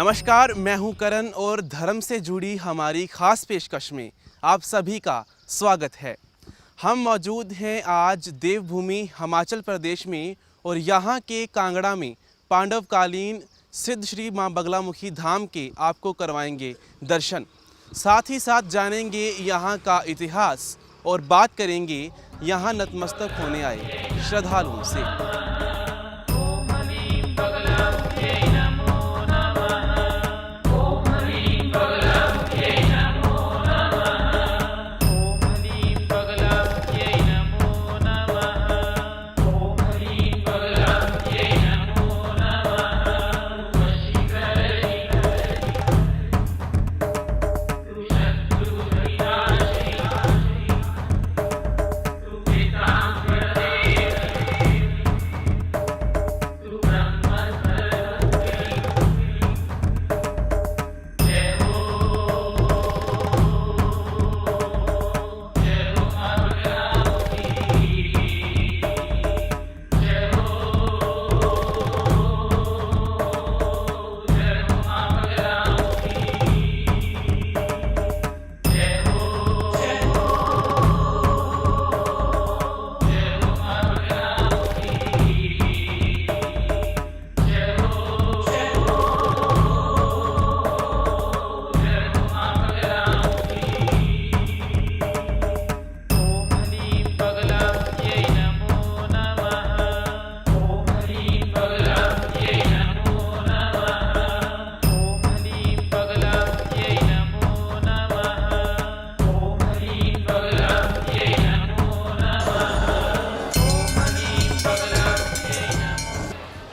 नमस्कार, मैं हूं करण और धर्म से जुड़ी हमारी खास पेशकश में आप सभी का स्वागत है। हम मौजूद हैं आज देवभूमि हिमाचल प्रदेश में और यहाँ के कांगड़ा में पांडवकालीन सिद्ध श्री माँ बगलामुखी धाम के आपको करवाएंगे दर्शन। साथ ही साथ जानेंगे यहाँ का इतिहास और बात करेंगे यहाँ नतमस्तक होने आए श्रद्धालुओं से।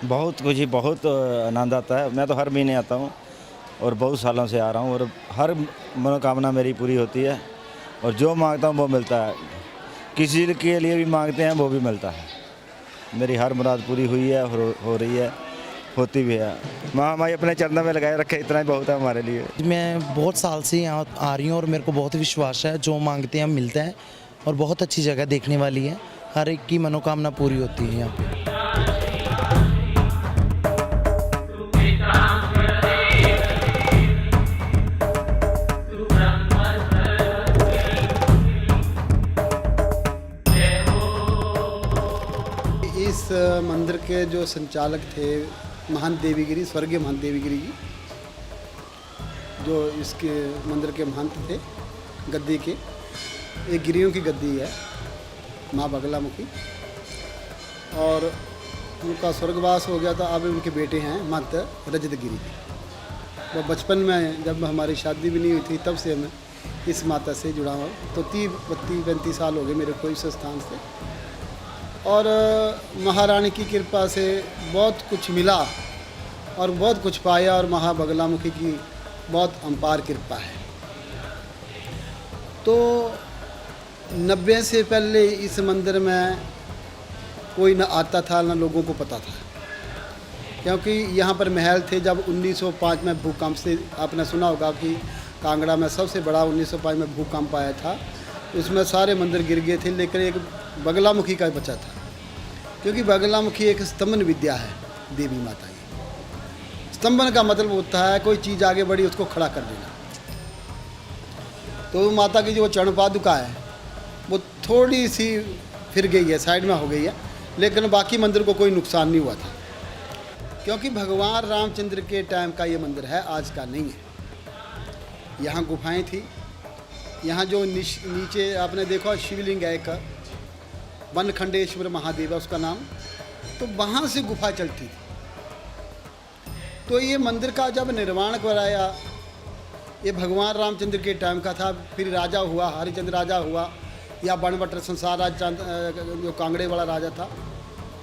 बहुत कुछ ही बहुत आनंद आता है। मैं तो हर महीने आता हूँ और बहुत सालों से आ रहा हूँ और हर मनोकामना मेरी पूरी होती है और जो मांगता हूँ वो मिलता है। किसी के लिए भी मांगते हैं वो भी मिलता है। मेरी हर मुराद पूरी हुई है, हो रही है, होती भी है। माँ हमारी अपने चरणों में लगाए रखे, इतना ही बहुत है हमारे लिए। मैं बहुत साल से यहाँ आ रही हूँ और मेरे को बहुत विश्वास है, जो मांगते हैं मिलता है और बहुत अच्छी जगह देखने वाली है। हर एक की मनोकामना पूरी होती है यहाँ पे। इस मंदिर के जो संचालक थे महंत देवीगिरी, स्वर्गीय महंत देवीगिरी जी, जो इसके मंदिर के महंत थे गद्दी के। एक गिरियों की गद्दी है माँ बगलामुखी, और उनका स्वर्गवास हो गया था। अब उनके बेटे हैं महंत रजत गिरी। वो बचपन में जब हमारी शादी भी नहीं हुई थी तब से मैं इस माता से जुड़ा हूँ। तो 30-32-35 साल हो गए मेरे को इस स्थान से, और महारानी की कृपा से बहुत कुछ मिला और बहुत कुछ पाया, और महा बगलामुखी की बहुत अपार कृपा है। तो 90 से पहले इस मंदिर में कोई न आता था, न लोगों को पता था, क्योंकि यहाँ पर महल थे। जब 1905 में भूकंप से, आपने सुना होगा कि कांगड़ा में सबसे बड़ा 1905 में भूकंप आया था, उसमें सारे मंदिर गिर गए थे, लेकिन एक बगलामुखी का बचा था, क्योंकि बगलामुखी एक स्तंभन विद्या है देवी माता की। स्तंभन का मतलब होता है कोई चीज़ आगे बढ़ी उसको खड़ा कर देना। तो माता की जो चरण पादुका है वो थोड़ी सी फिर गई है, साइड में हो गई है, लेकिन बाकी मंदिर को कोई नुकसान नहीं हुआ था, क्योंकि भगवान रामचंद्र के टाइम का ये मंदिर है, आज का नहीं है। यहाँ गुफाएँ थी। यहाँ जो नीचे आपने देखा शिवलिंग है एक, वनखंडेश्वर महादेव है उसका नाम, तो वहाँ से गुफा चलती थी। तो ये मंदिर का जब निर्माण कराया, ये भगवान रामचंद्र के टाइम का था। फिर राजा हुआ, हरिचंद्र राजा हुआ, या बनवटर संसार राज जो कांगड़े वाला राजा था।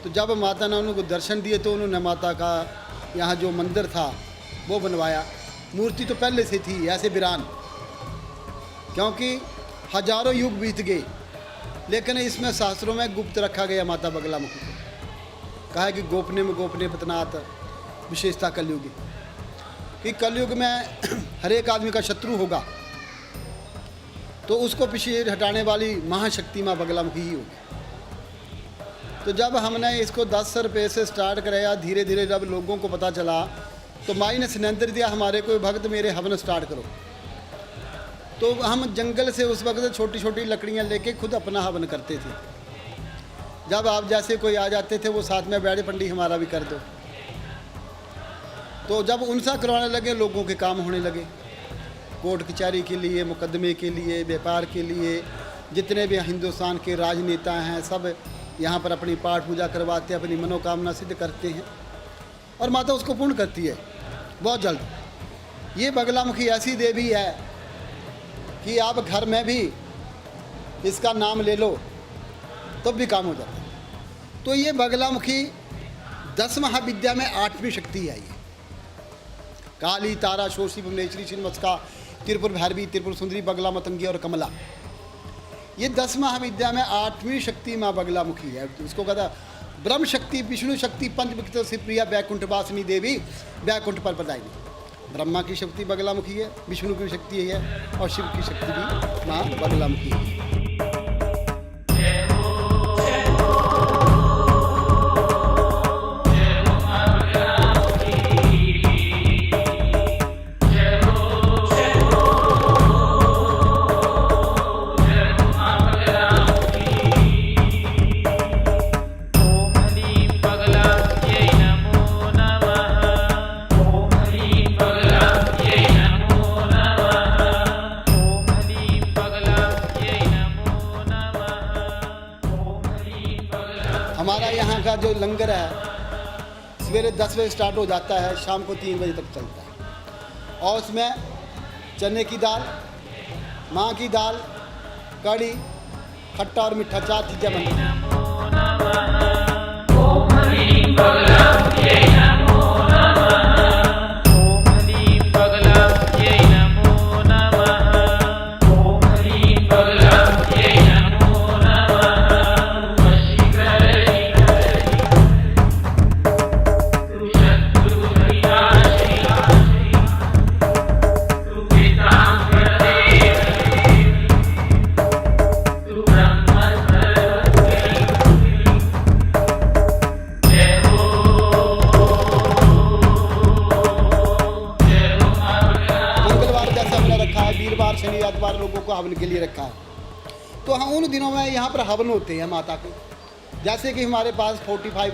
तो जब माता ने उनको दर्शन दिए तो उन्होंने माता का यहाँ जो मंदिर था वो बनवाया। मूर्ति तो पहले से थी ऐसे वीरान, क्योंकि हजारों युग बीत गए, लेकिन इसमें शास्त्रों में गुप्त रखा गया माता बगलामुखी को। कहा है कि गोपने में गोपने पतनाथ, विशेषता कलयुग कि कलयुग में हर एक आदमी का शत्रु होगा, तो उसको पीछे हटाने वाली महाशक्ति माँ बगलामुखी ही होगी। तो जब हमने इसको 10 रुपये से स्टार्ट कराया, धीरे धीरे जब लोगों को पता चला तो माई ने सिलेंडर दिया हमारे को, भक्त मेरे हवन स्टार्ट करो। तो हम जंगल से उस वक्त छोटी छोटी लकड़ियाँ लेके खुद अपना हवन करते थे। जब आप जैसे कोई आ जाते थे वो साथ में बैठे, पंडित हमारा भी कर दो। तो जब उनसा करवाने लगे लोगों के काम होने लगे, कोर्ट कचहरी के लिए, मुकदमे के लिए, व्यापार के लिए, जितने भी हिंदुस्तान के राजनेता हैं सब यहाँ पर अपनी पाठ पूजा करवाते हैं, अपनी मनोकामना सिद्ध करते हैं और माता उसको पूर्ण करती है बहुत जल्द। ये बगलामुखी ऐसी देवी है कि आप घर में भी इसका नाम ले लो तो भी काम हो जाता है। तो ये बगलामुखी 10 महाविद्या में 8वीं शक्ति है। ये काली, तारा, शोषी, भुवनेश्वरी, छिन्नमस्का, त्रिपुर भैरवी, त्रिपुर सुंदरी, बगला, मतंगी और कमला, ये 10 महाविद्या में 8वीं शक्ति माँ बगलामुखी है। उसको कहता ब्रह्म शक्ति, विष्णु शक्ति, पंचविकृत से प्रिया, वैकुंठ वासिनी देवी, वैकुंठ पर प्रदायिनी। ब्रह्मा की शक्ति बगलामुखी है, विष्णु की शक्ति है और शिव की शक्ति भी माँ बगलामुखी है। हमारा यहाँ का जो लंगर है सवेरे 10 बजे स्टार्ट हो जाता है, शाम को 3 बजे तक चलता है। और उसमें चने की दाल, माँ की दाल, कड़ी, खट्टा और मीठा 4 चीज़ें बनती हैं। शनि आदिवार लोगों को हवन के लिए रखा है। तो हम उन दिनों में यहाँ पर हवन होते हैं माता के। जैसे कि हमारे पास 45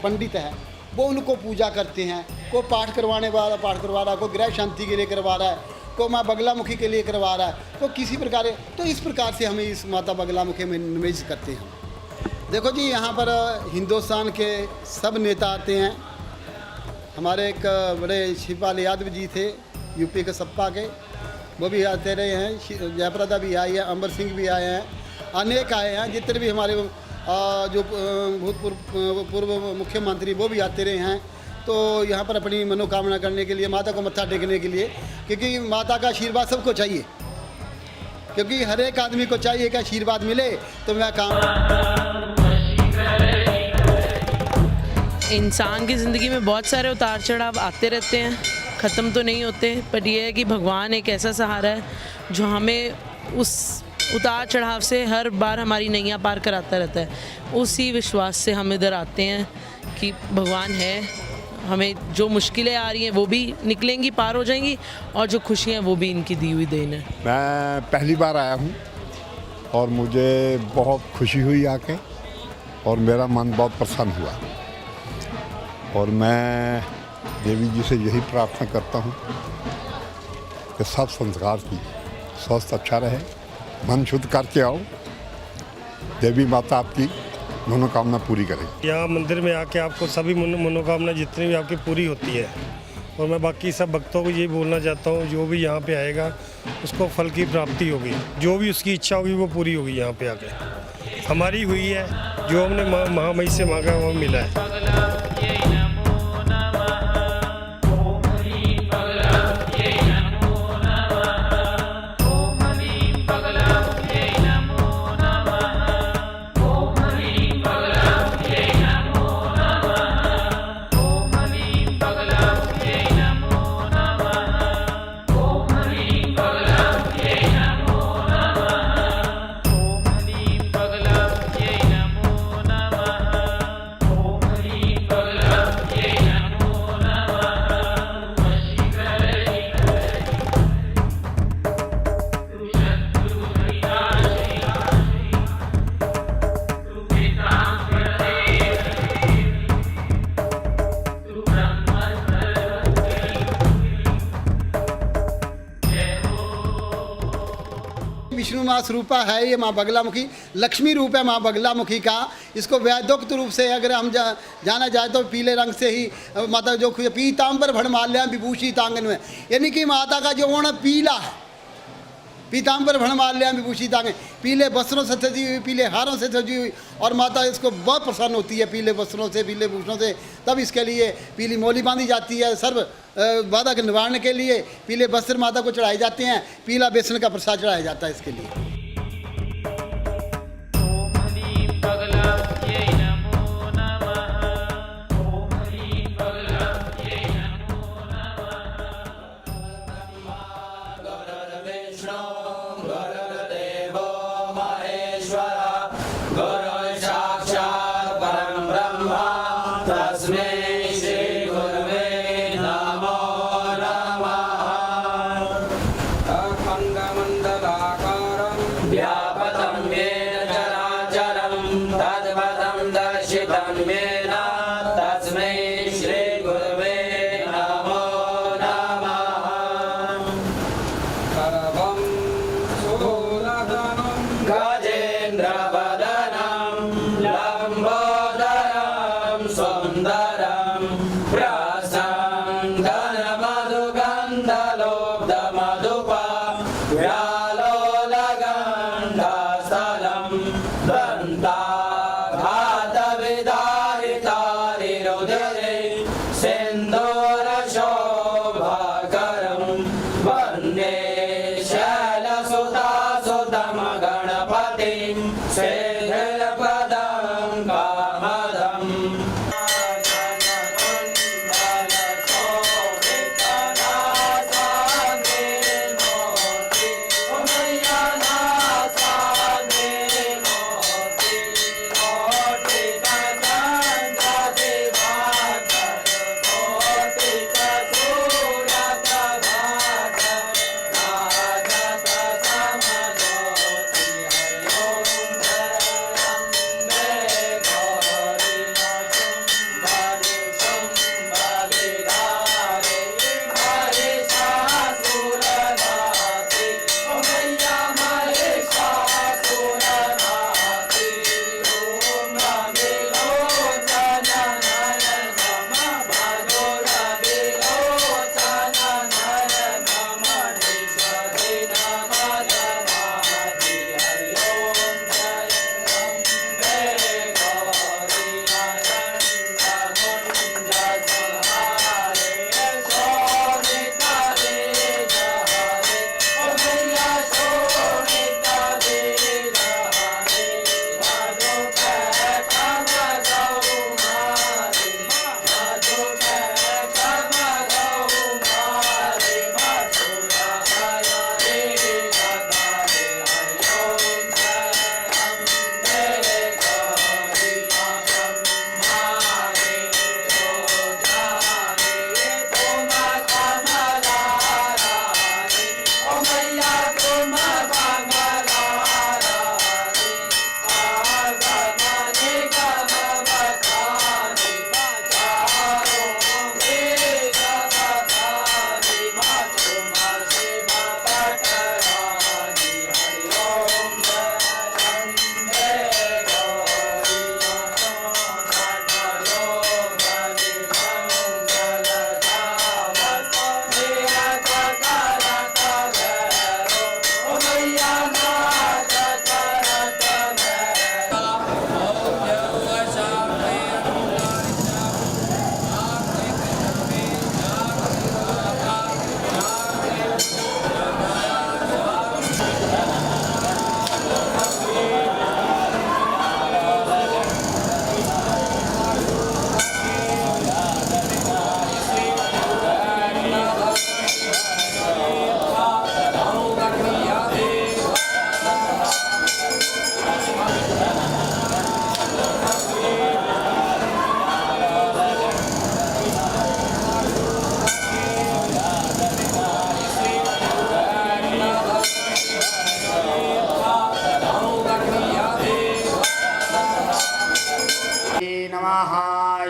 पंडित हैं, वो उनको पूजा करते हैं। को पाठ करवाने वाला पाठ करवा रहा है, को गृह शांति के लिए करवा रहा है, को माँ बगलामुखी के लिए करवा रहा है। तो किसी प्रकार, तो इस प्रकार से हमें इस माता बगलामुखी में निवेश करते हैं। देखो जी, यहाँ पर हिंदुस्तान के सब नेता आते हैं। हमारे एक बड़े शिवपाल यादव जी थे यूपी के सपा के, वो भी आते रहे हैं। जयप्रदा भी आई है, अमर सिंह भी आए हैं, अनेक आए हैं। जितने भी हमारे जो पूर्व मुख्यमंत्री वो भी आते रहे हैं। तो यहाँ पर अपनी मनोकामना करने के लिए, माता को मत्था टेकने के लिए, क्योंकि माता का आशीर्वाद सबको चाहिए, क्योंकि हर एक आदमी को चाहिए कि आशीर्वाद मिले तो मैं काम। इंसान की ज़िंदगी में बहुत सारे उतार चढ़ाव आते रहते हैं, ख़त्म तो नहीं होते। पर यह है कि भगवान एक ऐसा सहारा है जो हमें उस उतार चढ़ाव से हर बार हमारी नैया पार कराता रहता है। उसी विश्वास से हम इधर आते हैं कि भगवान है, हमें जो मुश्किलें आ रही हैं वो भी निकलेंगी, पार हो जाएंगी, और जो खुशियाँ हैं वो भी इनकी दी हुई देन है। मैं पहली बार आया हूँ और मुझे बहुत खुशी हुई आके, और मेरा मन बहुत प्रसन्न हुआ। और मैं देवी जी से यही प्रार्थना करता हूँ कि सब संस्कार की स्वास्थ्य अच्छा रहे, मन शुद्ध करके आओ, देवी माता आपकी मनोकामना पूरी करे। यहाँ मंदिर में आके आपको सभी मनोकामना जितनी भी आपकी पूरी होती है। और मैं बाकी सब भक्तों को यही बोलना चाहता हूँ, जो भी यहाँ पे आएगा उसको फल की प्राप्ति होगी, जो भी उसकी इच्छा होगी वो पूरी होगी। यहाँ पे आके हमारी हुई है, जो हमने महामई से मांगा वो मिला है। विष्णु माँ स्वरूपा है ये माँ बगलामुखी, लक्ष्मी रूप है माँ बगलामुखी का। इसको वैद्योक्त रूप से अगर हम जाना जाए तो पीले रंग से ही माता जो पीताम्बर भड़माल्यां विभूषित आंगन में, यानी कि माता का जो ओण पीला है, पीताम्बर भड़माल्यां विभूषित आंगन, पीले वस्त्रों से सजी हुई, पीले हारों से सजी हुई, और माता इसको बहुत प्रसन्न होती है पीले वस्त्रों से, पीले भूषणों से। तब इसके लिए पीली मोली बांधी जाती है, सर्व बाधा के निवारण के लिए पीले वस्त्र माता को चढ़ाए जाते हैं, पीला बेसन का प्रसाद चढ़ाया जाता है इसके लिए।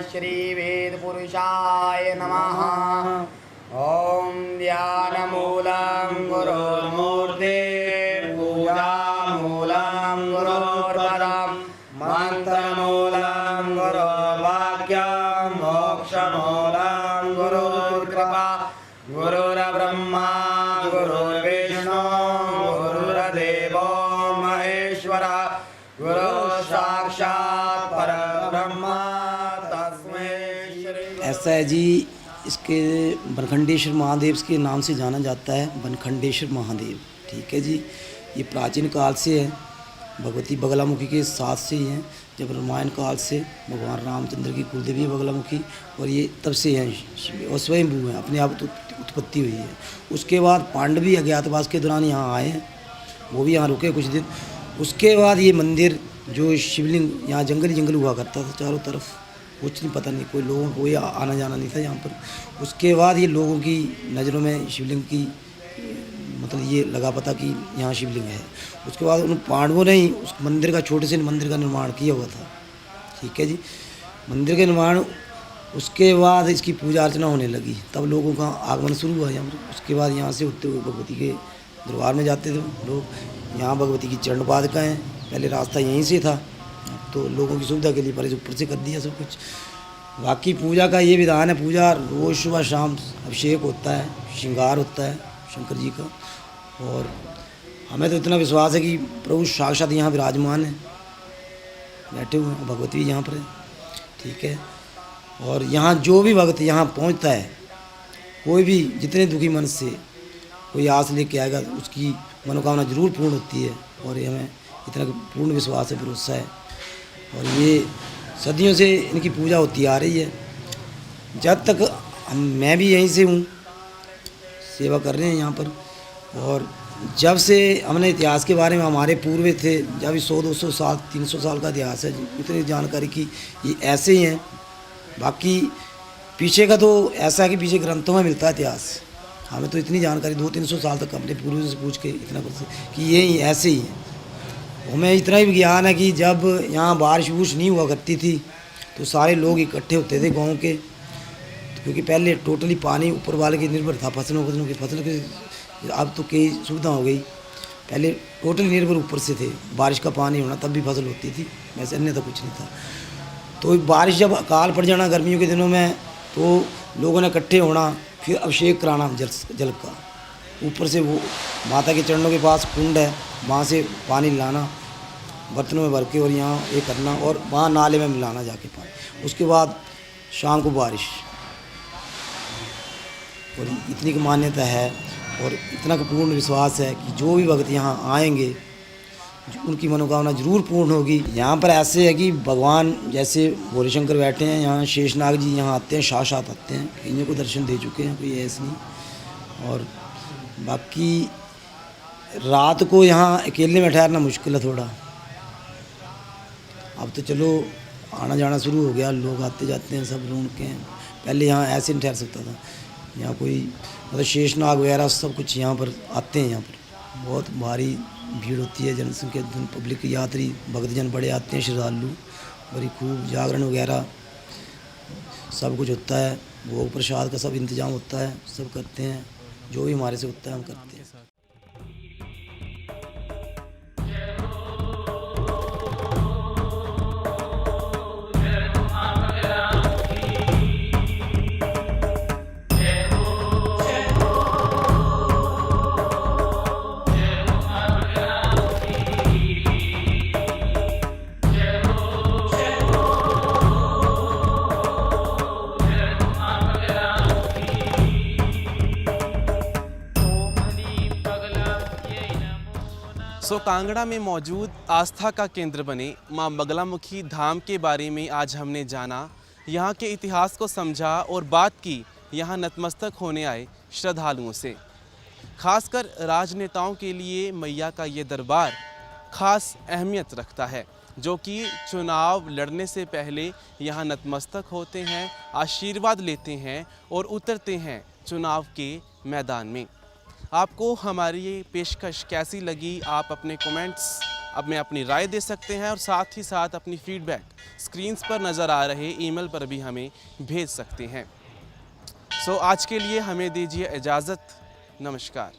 श्रीवेदपुरुषाय नमः। ॐ ध्यानमूलं गुरोर्मूर्तेर्पूजा ऐसा है जी, इसके बनखंडेश्वर महादेव के नाम से जाना जाता है, बनखंडेश्वर महादेव। ठीक है जी, ये प्राचीन काल से है, भगवती बगलामुखी के साथ से ही हैं। जब रामायण काल से भगवान रामचंद्र की कुलदेवी है बगलामुखी, और ये तब से हैं और स्वयंभू हैं, अपने आप उत्पत्ति हुई है। उसके बाद पांडवी अज्ञातवास के दौरान यहाँ आए हैं, वो भी यहाँ रुके कुछ दिन। उसके बाद ये मंदिर जो शिवलिंग, यहाँ जंगल ही जंगल हुआ करता था चारों तरफ, कुछ नहीं पता नहीं, कोई लोगों को कोई आना जाना नहीं था यहाँ पर। उसके बाद ये लोगों की नज़रों में शिवलिंग की मतलब ये लगा पता कि यहाँ शिवलिंग है। उसके बाद उन पांडवों ने ही उस मंदिर का, छोटे से मंदिर का निर्माण किया हुआ था। ठीक है जी, मंदिर के निर्माण, उसके बाद इसकी पूजा अर्चना होने लगी, तब लोगों का आगमन शुरू हुआ यहाँ पर। उसके बाद यहाँ से उठते हुए भगवती के दरबार में जाते थे लोग। यहाँ भगवती की चरण पादुकाएँ हैं, पहले रास्ता यहीं से था, तो लोगों की सुविधा के लिए पहले ऊपर से कर दिया सब कुछ। बाकी पूजा का ये विधान है, पूजा रोज़ सुबह शाम अभिषेक होता है, श्रृंगार होता है शंकर जी का। और हमें तो इतना विश्वास है कि प्रभु साक्षात यहाँ विराजमान है, बैठे हुए हैं, भगवती भी यहाँ पर है। ठीक है, और यहाँ जो भी भक्त यहाँ पहुँचता है, कोई भी जितने दुखी मन से कोई आस लेके आएगा, उसकी मनोकामना जरूर पूर्ण होती है। और ये हमें इतना पूर्ण विश्वास है, भरोसा है। और ये सदियों से इनकी पूजा होती आ रही है। जब तक मैं भी यहीं से हूँ, सेवा कर रहे हैं यहाँ पर। और जब से हमने इतिहास के बारे में, हमारे पूर्वज थे, जब 100-200 साल 300 साल का इतिहास है, इतनी जानकारी की ये ऐसे ही हैं। बाकी पीछे का तो ऐसा है कि पीछे ग्रंथों में मिलता है इतिहास, हमें तो इतनी जानकारी 200-300 साल तक अपने पूर्वजों से पूछ के इतना कुछ कि ये ऐसे ही हैं। हमें इतना ही ज्ञान है कि जब यहाँ बारिश वूरिश नहीं हुआ करती थी तो सारे लोग इकट्ठे होते थे गांव के, क्योंकि पहले टोटली पानी ऊपर वाले के निर्भर था, फसलों की फसल के। अब तो कई सुविधा हो गई, पहले टोटली निर्भर ऊपर से थे, बारिश का पानी होना तब भी फसल होती थी, वैसे अन्य तो कुछ नहीं था। तो बारिश जब अकाल पड़ जाना गर्मियों के दिनों में, तो लोगों ने इकट्ठे होना, फिर अभिषेक कराना जल का, ऊपर से वो माता के चरणों के पास कुंड है, वहाँ से पानी लाना बर्तनों में भर के, और यहाँ ये करना, और वहाँ नाले में मिलाना जाके पानी। उसके बाद शाम को बारिश, और इतनी की मान्यता है और इतना का पूर्ण विश्वास है कि जो भी भक्त यहाँ आएंगे उनकी मनोकामना जरूर पूर्ण होगी। यहाँ पर ऐसे है कि भगवान जैसे भोले शंकर बैठे हैं, यहाँ शेषनाग जी यहाँ आते हैं, साक्षात आते हैं, कईयों को दर्शन दे चुके हैं, कोई ऐसे नहीं। और बाकी रात को यहाँ अकेले में ठहरना मुश्किल है थोड़ा, अब तो चलो आना जाना शुरू हो गया, लोग आते जाते हैं, सब ढूंढ के हैं। पहले यहाँ ऐसे नहीं ठहर सकता था, यहाँ कोई मतलब शेषनाग वगैरह सब कुछ यहाँ पर आते हैं। यहाँ पर बहुत भारी भीड़ होती है, जनसंख्या, पब्लिक यात्री भक्तजन बड़े आते हैं, श्रद्धालु, बड़ी खूब जागरण वगैरह सब कुछ होता है, भोग प्रसाद का सब इंतजाम होता है, सब करते हैं, जो भी हमारे से होता है हम करते हैं। कांगड़ा में मौजूद आस्था का केंद्र बने मां बगलामुखी धाम के बारे में आज हमने जाना, यहाँ के इतिहास को समझा और बात की यहाँ नतमस्तक होने आए श्रद्धालुओं से। खासकर राजनेताओं के लिए मैया का ये दरबार खास अहमियत रखता है, जो कि चुनाव लड़ने से पहले यहाँ नतमस्तक होते हैं, आशीर्वाद लेते हैं और उतरते हैं चुनाव के मैदान में। आपको हमारी ये पेशकश कैसी लगी, आप अपने कमेंट्स में अपनी राय दे सकते हैं और साथ ही साथ अपनी फीडबैक स्क्रीन्स पर नज़र आ रहे ईमेल पर भी हमें भेज सकते हैं। आज के लिए हमें दीजिए इजाज़त, नमस्कार।